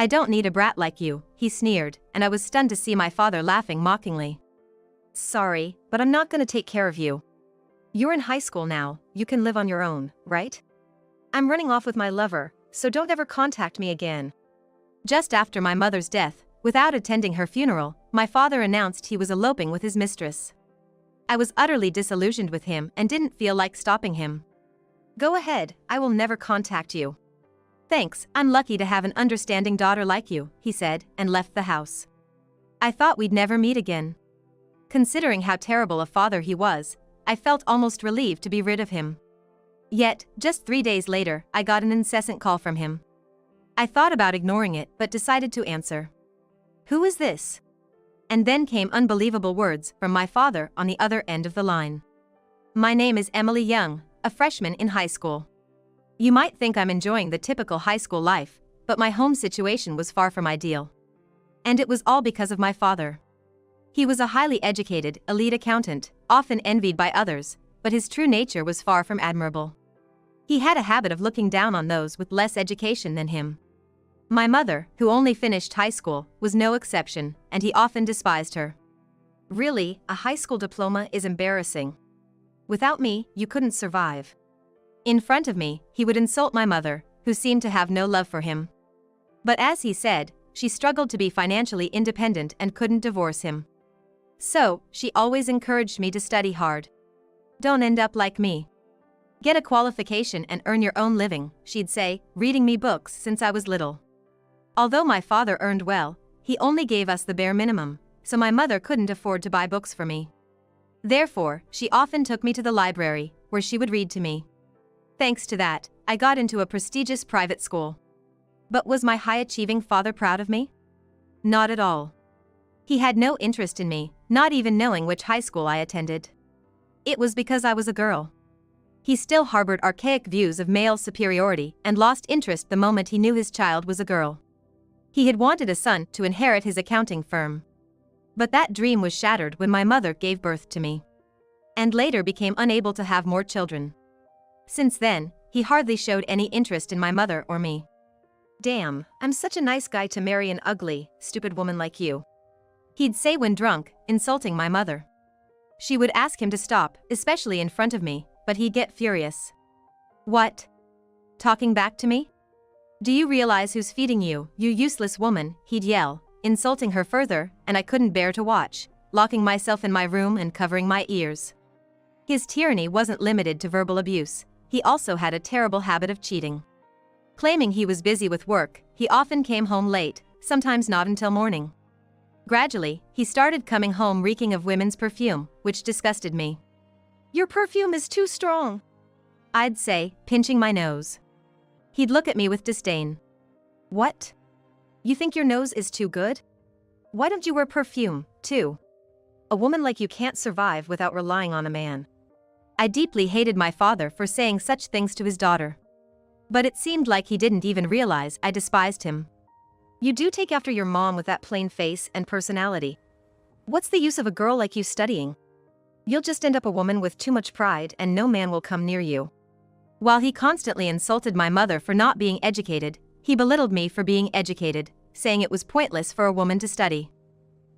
"I don't need a brat like you," he sneered, and I was stunned to see my father laughing mockingly. "Sorry, but I'm not gonna take care of you. You're in high school now, you can live on your own, right? I'm running off with my lover, so don't ever contact me again." Just after my mother's death, without attending her funeral, my father announced he was eloping with his mistress. I was utterly disillusioned with him and didn't feel like stopping him. "Go ahead, I will never contact you." "Thanks, I'm lucky to have an understanding daughter like you," he said, and left the house. I thought we'd never meet again. Considering how terrible a father he was, I felt almost relieved to be rid of him. Yet, just 3 days later, I got an incessant call from him. I thought about ignoring it but decided to answer. "Who is this?" And then came unbelievable words from my father on the other end of the line. "My name is Emily Young, a freshman in high school. You might think I'm enjoying the typical high school life, but my home situation was far from ideal. And it was all because of my father. He was a highly educated, elite accountant, often envied by others, but his true nature was far from admirable. He had a habit of looking down on those with less education than him. My mother, who only finished high school, was no exception, and he often despised her. Really, a high school diploma is embarrassing. Without me, you couldn't survive. In front of me, he would insult my mother, who seemed to have no love for him. But as he said, she struggled to be financially independent and couldn't divorce him. So, she always encouraged me to study hard. Don't end up like me. Get a qualification and earn your own living, she'd say, reading me books since I was little. Although my father earned well, he only gave us the bare minimum, so my mother couldn't afford to buy books for me. Therefore, she often took me to the library, where she would read to me. Thanks to that, I got into a prestigious private school. But was my high-achieving father proud of me? Not at all. He had no interest in me, not even knowing which high school I attended. It was because I was a girl. He still harbored archaic views of male superiority and lost interest the moment he knew his child was a girl. He had wanted a son to inherit his accounting firm. But that dream was shattered when my mother gave birth to me. And later became unable to have more children. Since then, he hardly showed any interest in my mother or me. "Damn, I'm such a nice guy to marry an ugly, stupid woman like you," he'd say when drunk, insulting my mother. She would ask him to stop, especially in front of me, but he'd get furious. "What? Talking back to me? Do you realize who's feeding you, you useless woman?" he'd yell, insulting her further, and I couldn't bear to watch, locking myself in my room and covering my ears. His tyranny wasn't limited to verbal abuse, he also had a terrible habit of cheating. Claiming he was busy with work, he often came home late, sometimes not until morning. Gradually, he started coming home reeking of women's perfume, which disgusted me. "Your perfume is too strong," I'd say, pinching my nose. He'd look at me with disdain. "What? You think your nose is too good? Why don't you wear perfume, too? A woman like you can't survive without relying on a man." I deeply hated my father for saying such things to his daughter. But it seemed like he didn't even realize I despised him. "You do take after your mom with that plain face and personality. What's the use of a girl like you studying? You'll just end up a woman with too much pride and no man will come near you." While he constantly insulted my mother for not being educated, he belittled me for being educated, saying it was pointless for a woman to study.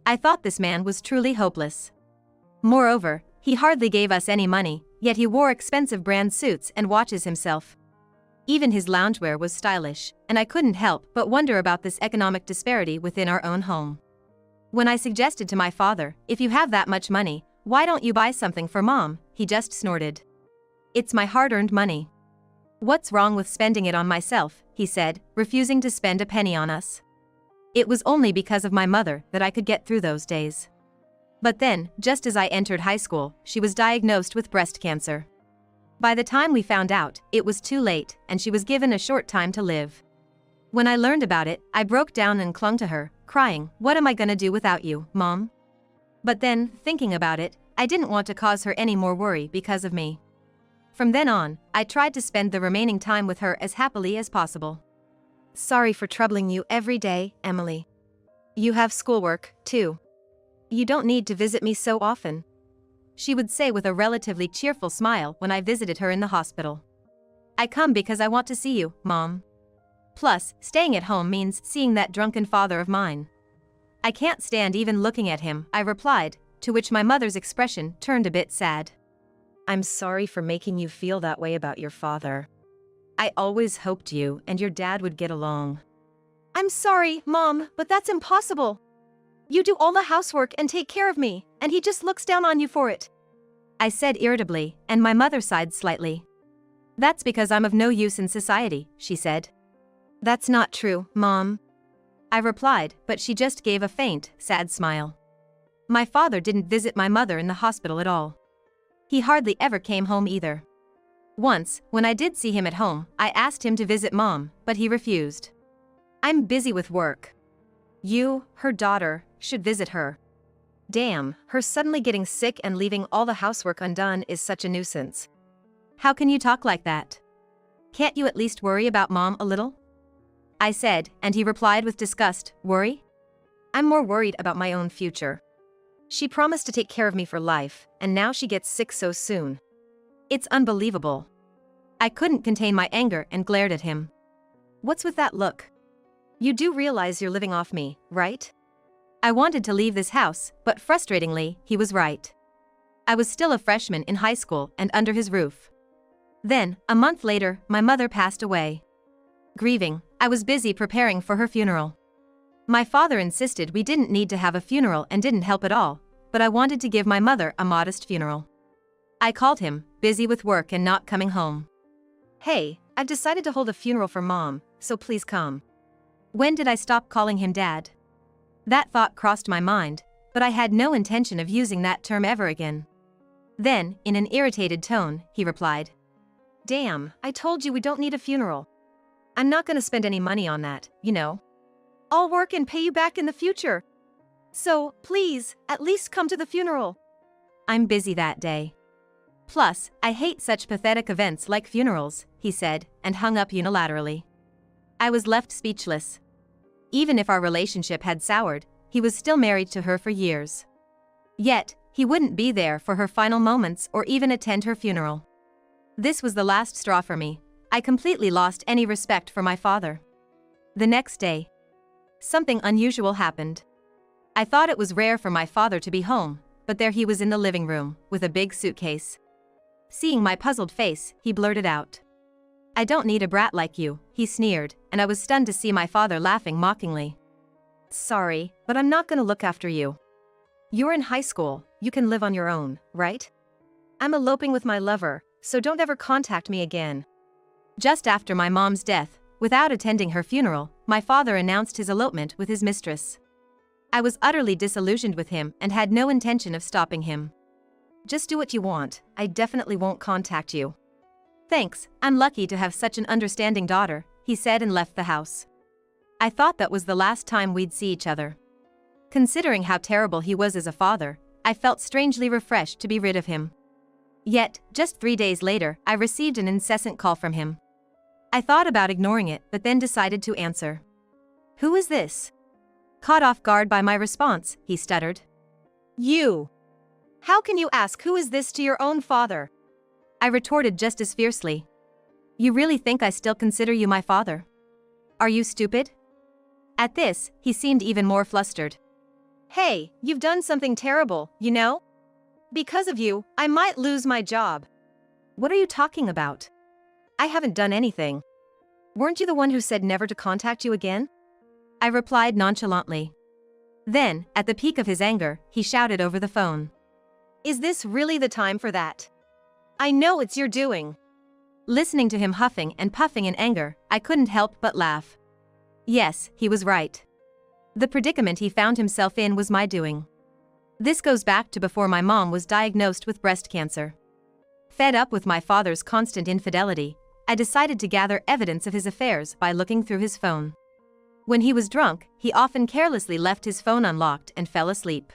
I thought this man was truly hopeless. Moreover, he hardly gave us any money, yet he wore expensive brand suits and watches himself. Even his loungewear was stylish, and I couldn't help but wonder about this economic disparity within our own home. When I suggested to my father, "If you have that much money, why don't you buy something for Mom?" he just snorted. "It's my hard-earned money. What's wrong with spending it on myself?" he said, refusing to spend a penny on us. It was only because of my mother that I could get through those days. But then, just as I entered high school, she was diagnosed with breast cancer. By the time we found out, it was too late, and she was given a short time to live. When I learned about it, I broke down and clung to her, crying, "What am I gonna do without you, Mom?" But then, thinking about it, I didn't want to cause her any more worry because of me. From then on, I tried to spend the remaining time with her as happily as possible. "Sorry for troubling you every day, Emily. You have schoolwork, too. You don't need to visit me so often," she would say with a relatively cheerful smile when I visited her in the hospital. "I come because I want to see you, Mom." Plus, staying at home means seeing that drunken father of mine. I can't stand even looking at him, I replied, to which my mother's expression turned a bit sad. I'm sorry for making you feel that way about your father. I always hoped you and your dad would get along. I'm sorry, Mom, but that's impossible. You do all the housework and take care of me, and he just looks down on you for it. I said irritably, and my mother sighed slightly. That's because I'm of no use in society, she said. That's not true, Mom. I replied, but she just gave a faint, sad smile. My father didn't visit my mother in the hospital at all. He hardly ever came home either. Once, when I did see him at home, I asked him to visit Mom, but he refused. I'm busy with work. You, her daughter, should visit her. Damn, her suddenly getting sick and leaving all the housework undone is such a nuisance. How can you talk like that? Can't you at least worry about Mom a little? I said, and he replied with disgust, worry? I'm more worried about my own future. She promised to take care of me for life, and now she gets sick so soon. It's unbelievable. I couldn't contain my anger and glared at him. What's with that look? You do realize you're living off me, right? I wanted to leave this house, but frustratingly, he was right. I was still a freshman in high school and under his roof. Then, a month later, my mother passed away. Grieving, I was busy preparing for her funeral. My father insisted we didn't need to have a funeral and didn't help at all, but I wanted to give my mother a modest funeral. I called him, busy with work and not coming home. Hey, I've decided to hold a funeral for Mom, so please come. When did I stop calling him Dad? That thought crossed my mind, but I had no intention of using that term ever again. Then, in an irritated tone, he replied. Damn, I told you we don't need a funeral. I'm not gonna spend any money on that, you know. I'll work and pay you back in the future. So, please, at least come to the funeral. I'm busy that day. Plus, I hate such pathetic events like funerals, he said, and hung up unilaterally. I was left speechless. Even if our relationship had soured, he was still married to her for years. Yet, he wouldn't be there for her final moments or even attend her funeral. This was the last straw for me. I completely lost any respect for my father. The next day, something unusual happened. I thought it was rare for my father to be home, but there he was in the living room, with a big suitcase. Seeing my puzzled face, he blurted out. I don't need a brat like you, he sneered, and I was stunned to see my father laughing mockingly. Sorry, but I'm not gonna look after you. You're in high school, you can live on your own, right? I'm eloping with my lover, so don't ever contact me again. Just after my mom's death, without attending her funeral, my father announced his elopement with his mistress. I was utterly disillusioned with him and had no intention of stopping him. Just do what you want, I definitely won't contact you. Thanks, I'm lucky to have such an understanding daughter, he said and left the house. I thought that was the last time we'd see each other. Considering how terrible he was as a father, I felt strangely refreshed to be rid of him. Yet, just 3 days later, I received an incessant call from him. I thought about ignoring it, but then decided to answer. Who is this? Caught off guard by my response, he stuttered. You. How can you ask who is this to your own father? I retorted just as fiercely. You really think I still consider you my father? Are you stupid? At this, he seemed even more flustered. Hey, you've done something terrible, you know? Because of you, I might lose my job. What are you talking about? I haven't done anything. Weren't you the one who said never to contact you again? I replied nonchalantly. Then, at the peak of his anger, he shouted over the phone. Is this really the time for that? I know it's your doing. Listening to him huffing and puffing in anger, I couldn't help but laugh. Yes, he was right. The predicament he found himself in was my doing. This goes back to before my mom was diagnosed with breast cancer. Fed up with my father's constant infidelity, I decided to gather evidence of his affairs by looking through his phone. When he was drunk, he often carelessly left his phone unlocked and fell asleep.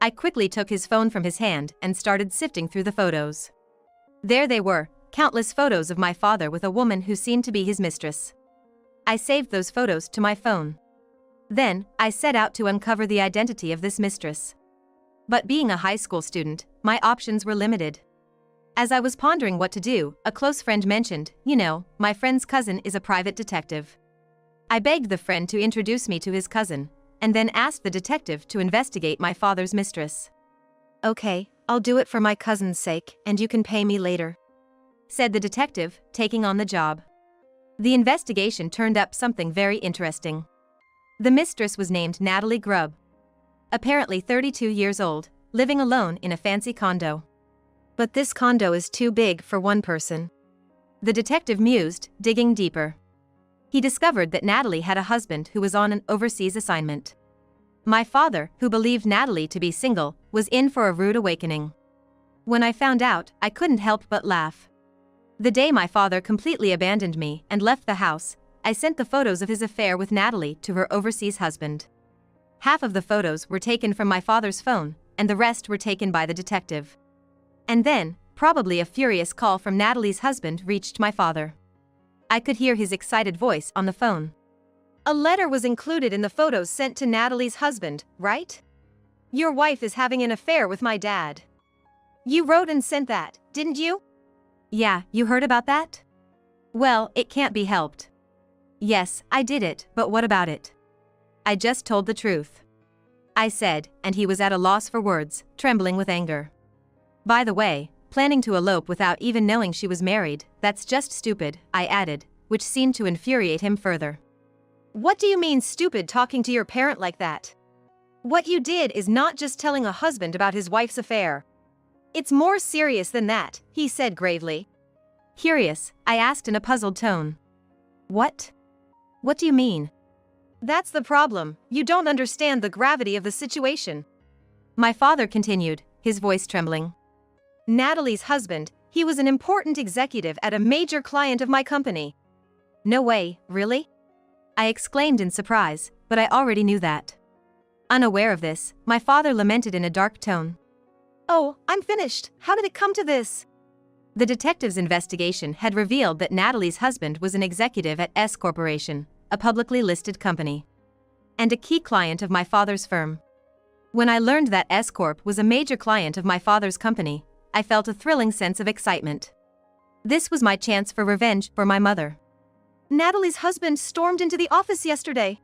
I quickly took his phone from his hand and started sifting through the photos. There they were, countless photos of my father with a woman who seemed to be his mistress. I saved those photos to my phone. Then, I set out to uncover the identity of this mistress. But being a high school student, my options were limited. As I was pondering what to do, a close friend mentioned, you know, my friend's cousin is a private detective. I begged the friend to introduce me to his cousin, and then asked the detective to investigate my father's mistress. "Okay, I'll do it for my cousin's sake, and you can pay me later," said the detective, taking on the job. The investigation turned up something very interesting. The mistress was named Natalie Grubb. Apparently 32 years old, living alone in a fancy condo. But this condo is too big for one person. The detective mused, digging deeper. He discovered that Natalie had a husband who was on an overseas assignment. My father, who believed Natalie to be single, was in for a rude awakening. When I found out, I couldn't help but laugh. The day my father completely abandoned me and left the house, I sent the photos of his affair with Natalie to her overseas husband. Half of the photos were taken from my father's phone, and the rest were taken by the detective. And then, probably a furious call from Natalie's husband reached my father. I could hear his excited voice on the phone. "A letter was included in the photos sent to Natalie's husband, right? Your wife is having an affair with my dad. You wrote and sent that, didn't you?" "Yeah, you heard about that?" "Well, it can't be helped." "Yes, I did it, but what about it?" "I just told the truth," I said, and he was at a loss for words, trembling with anger. "By the way, planning to elope without even knowing she was married, that's just stupid," I added, which seemed to infuriate him further. "What do you mean stupid talking to your parent like that? What you did is not just telling a husband about his wife's affair. It's more serious than that," he said gravely. Curious, I asked in a puzzled tone. What do you mean?" "That's the problem, you don't understand the gravity of the situation," my father continued, his voice trembling. "Natalie's husband, he was an important executive at a major client of my company." "No way, really?" I exclaimed in surprise, but I already knew that. Unaware of this, my father lamented in a dark tone. "Oh, I'm finished. How did it come to this?" The detective's investigation had revealed that Natalie's husband was an executive at S Corporation, a publicly listed company, and a key client of my father's firm. When I learned that S Corp was a major client of my father's company, I felt a thrilling sense of excitement. This was my chance for revenge for my mother. "Natalie's husband stormed into the office yesterday.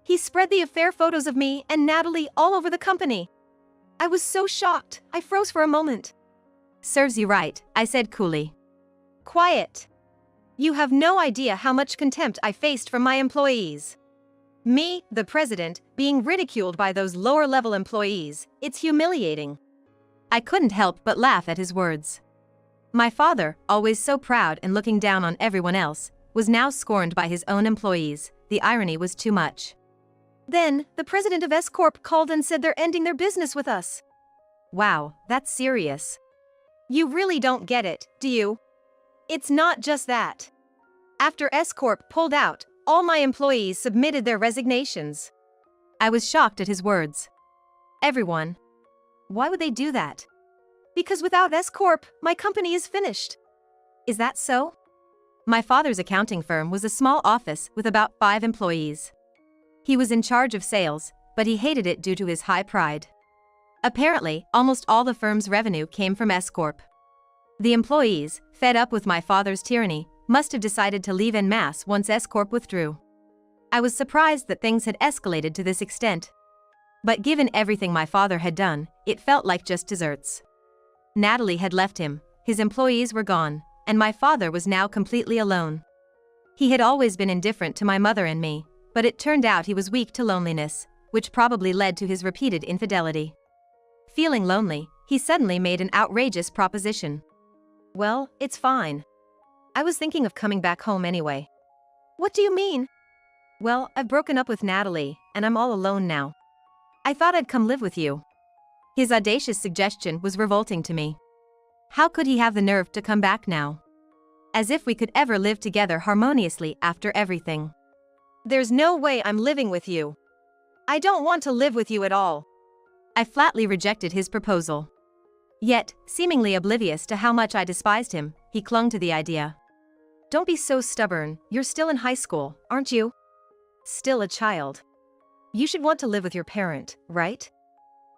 He spread the affair photos of me and Natalie all over the company. I was so shocked, I froze for a moment." "Serves you right," I said coolly. "Quiet. You have no idea how much contempt I faced from my employees. Me, the president, being ridiculed by those lower-level employees, it's humiliating." I couldn't help but laugh at his words. My father, always so proud and looking down on everyone else, was now scorned by his own employees. The irony was too much. "Then, the president of S Corp called and said they're ending their business with us." "Wow, that's serious." "You really don't get it, do you? It's not just that. After S Corp pulled out, all my employees submitted their resignations." I was shocked at his words. "Everyone? Why would they do that?" "Because without S Corp, my company is finished." "Is that so?" My father's accounting firm was a small office with about 5 employees. He was in charge of sales, but he hated it due to his high pride. Apparently, almost all the firm's revenue came from S Corp. The employees, fed up with my father's tyranny, must have decided to leave en masse once S Corp withdrew. I was surprised that things had escalated to this extent. But given everything my father had done, it felt like just desserts. Natalie had left him, his employees were gone, and my father was now completely alone. He had always been indifferent to my mother and me, but it turned out he was weak to loneliness, which probably led to his repeated infidelity. Feeling lonely, he suddenly made an outrageous proposition. "Well, it's fine. I was thinking of coming back home anyway." "What do you mean?" "Well, I've broken up with Natalie, and I'm all alone now. I thought I'd come live with you." His audacious suggestion was revolting to me. How could he have the nerve to come back now? As if we could ever live together harmoniously after everything. "There's no way I'm living with you. I don't want to live with you at all." I flatly rejected his proposal. Yet, seemingly oblivious to how much I despised him, he clung to the idea. "Don't be so stubborn, you're still in high school, aren't you? Still a child. You should want to live with your parent, right?"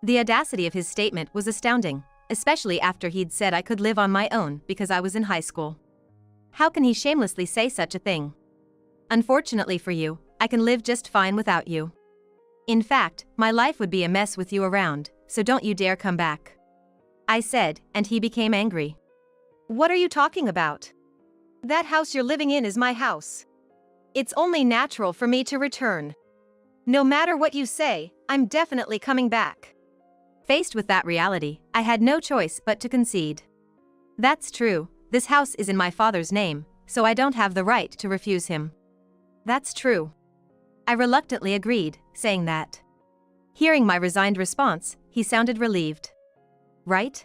The audacity of his statement was astounding, especially after he'd said I could live on my own because I was in high school. How can he shamelessly say such a thing? Unfortunately for you, I can live just fine without you. In fact, my life would be a mess with you around, so don't you dare come back. I said, and he became angry. What are you talking about? That house you're living in is my house. It's only natural for me to return. No matter what you say, I'm definitely coming back. Faced with that reality, I had no choice but to concede. That's true, this house is in my father's name, so I don't have the right to refuse him. That's true. I reluctantly agreed, saying that. Hearing my resigned response, he sounded relieved. Right?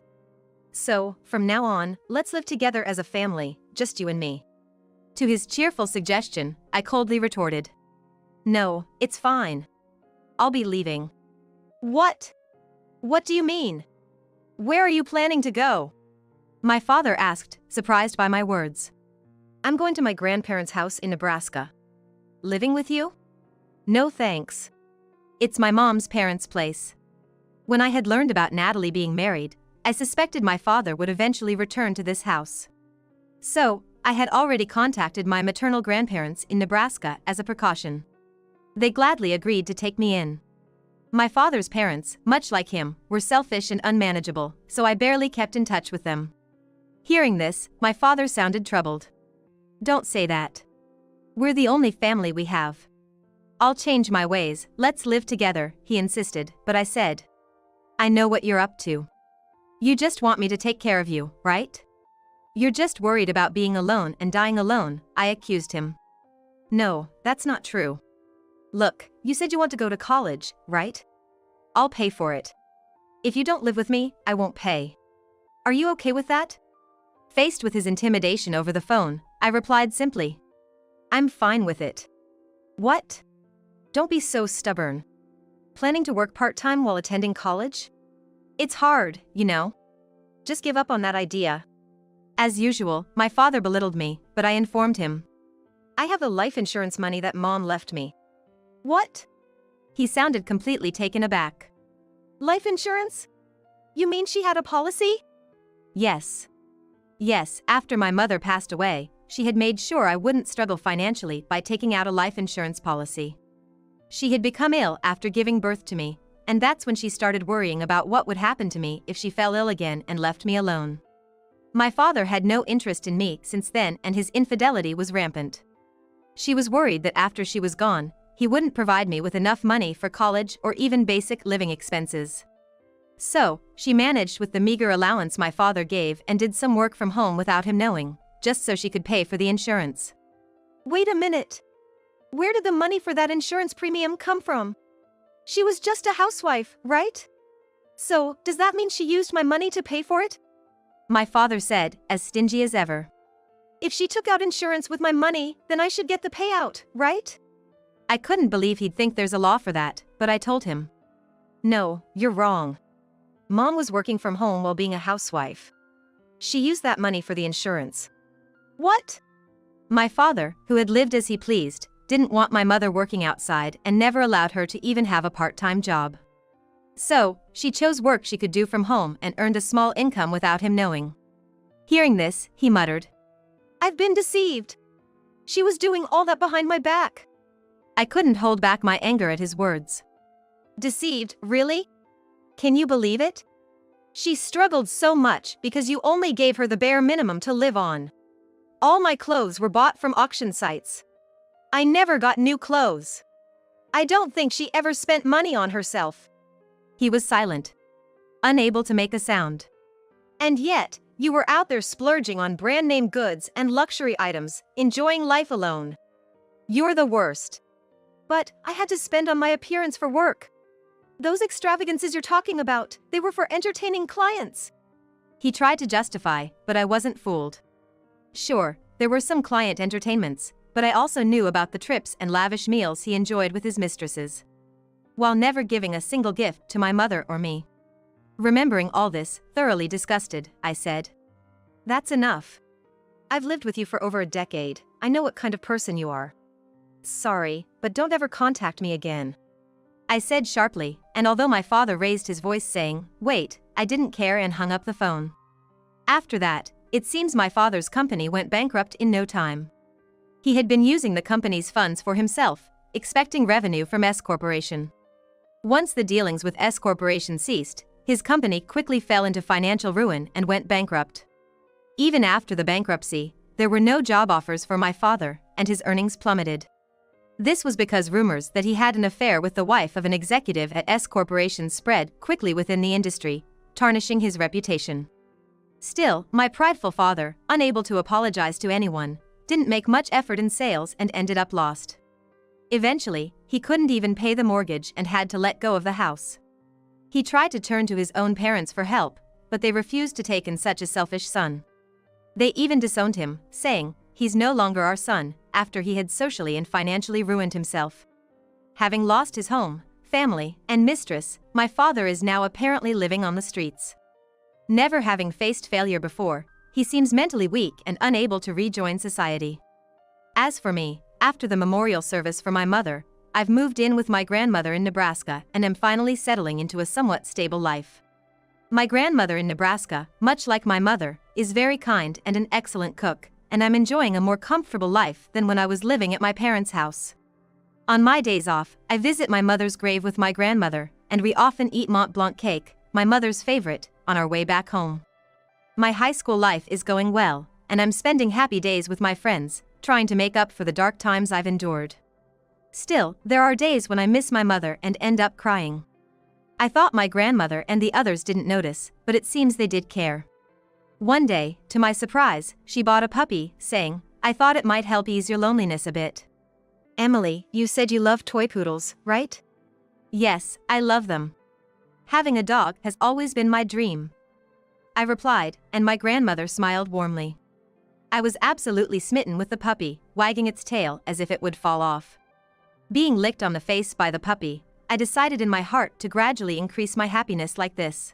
So, from now on, let's live together as a family, just you and me. To his cheerful suggestion, I coldly retorted. No, it's fine. I'll be leaving. What? What do you mean? Where are you planning to go? My father asked, surprised by my words. I'm going to my grandparents' house in Nebraska. Living with you? No thanks. It's my mom's parents' place. When I had learned about Natalie being married, I suspected my father would eventually return to this house. So, I had already contacted my maternal grandparents in Nebraska as a precaution. They gladly agreed to take me in. My father's parents, much like him, were selfish and unmanageable, so I barely kept in touch with them. Hearing this, my father sounded troubled. Don't say that. We're the only family we have. I'll change my ways, let's live together, he insisted, but I said. I know what you're up to. You just want me to take care of you, right? You're just worried about being alone and dying alone, I accused him. No, that's not true. Look, you said you want to go to college, right? I'll pay for it. If you don't live with me, I won't pay. Are you okay with that? Faced with his intimidation over the phone, I replied simply. I'm fine with it. What? Don't be so stubborn. Planning to work part-time while attending college? It's hard, you know. Just give up on that idea. As usual, my father belittled me, but I informed him. I have the life insurance money that Mom left me. What? He sounded completely taken aback. Life insurance? You mean she had a policy? Yes. Yes, after my mother passed away, she had made sure I wouldn't struggle financially by taking out a life insurance policy. She had become ill after giving birth to me, and that's when she started worrying about what would happen to me if she fell ill again and left me alone. My father had no interest in me since then, and his infidelity was rampant. She was worried that after she was gone, he wouldn't provide me with enough money for college or even basic living expenses. So, she managed with the meager allowance my father gave and did some work from home without him knowing, just so she could pay for the insurance. Wait a minute. Where did the money for that insurance premium come from? She was just a housewife, right? So, does that mean she used my money to pay for it? My father said, as stingy as ever. If she took out insurance with my money, then I should get the payout, right? I couldn't believe he'd think there's a law for that, but I told him. No, you're wrong. Mom was working from home while being a housewife. She used that money for the insurance. What? My father, who had lived as he pleased, didn't want my mother working outside and never allowed her to even have a part-time job. So, she chose work she could do from home and earned a small income without him knowing. Hearing this, he muttered. I've been deceived. She was doing all that behind my back. I couldn't hold back my anger at his words. Deceived, really? Can you believe it? She struggled so much because you only gave her the bare minimum to live on. All my clothes were bought from auction sites. I never got new clothes. I don't think she ever spent money on herself. He was silent, unable to make a sound. And yet, you were out there splurging on brand-name goods and luxury items, enjoying life alone. You're the worst. But I had to spend on my appearance for work. Those extravagances you're talking about, they were for entertaining clients. He tried to justify, but I wasn't fooled. Sure, there were some client entertainments, but I also knew about the trips and lavish meals he enjoyed with his mistresses, while never giving a single gift to my mother or me. Remembering all this, thoroughly disgusted, I said. That's enough. I've lived with you for over a decade. I know what kind of person you are. Sorry, but don't ever contact me again. I said sharply, and although my father raised his voice saying, wait, I didn't care and hung up the phone. After that, it seems my father's company went bankrupt in no time. He had been using the company's funds for himself, expecting revenue from S Corporation. Once the dealings with S Corporation ceased, his company quickly fell into financial ruin and went bankrupt. Even after the bankruptcy, there were no job offers for my father, and his earnings plummeted. This was because rumors that he had an affair with the wife of an executive at S Corporation spread quickly within the industry, tarnishing his reputation. Still, my prideful father, unable to apologize to anyone, didn't make much effort in sales and ended up lost. Eventually, he couldn't even pay the mortgage and had to let go of the house. He tried to turn to his own parents for help, but they refused to take in such a selfish son. They even disowned him, saying, "He's no longer our son," after he had socially and financially ruined himself. Having lost his home, family, and mistress, my father is now apparently living on the streets. Never having faced failure before, he seems mentally weak and unable to rejoin society. As for me, after the memorial service for my mother, I've moved in with my grandmother in Nebraska and am finally settling into a somewhat stable life. My grandmother in Nebraska, much like my mother, is very kind and an excellent cook, and I'm enjoying a more comfortable life than when I was living at my parents' house. On my days off, I visit my mother's grave with my grandmother, and we often eat Mont Blanc cake, my mother's favorite, on our way back home. My high school life is going well, and I'm spending happy days with my friends, trying to make up for the dark times I've endured. Still, there are days when I miss my mother and end up crying. I thought my grandmother and the others didn't notice, but it seems they did care. One day, to my surprise, she bought a puppy, saying, "I thought it might help ease your loneliness a bit." "Emily, you said you love toy poodles, right?" "Yes, I love them. Having a dog has always been my dream," I replied, and my grandmother smiled warmly. I was absolutely smitten with the puppy, wagging its tail as if it would fall off. Being licked on the face by the puppy, I decided in my heart to gradually increase my happiness like this.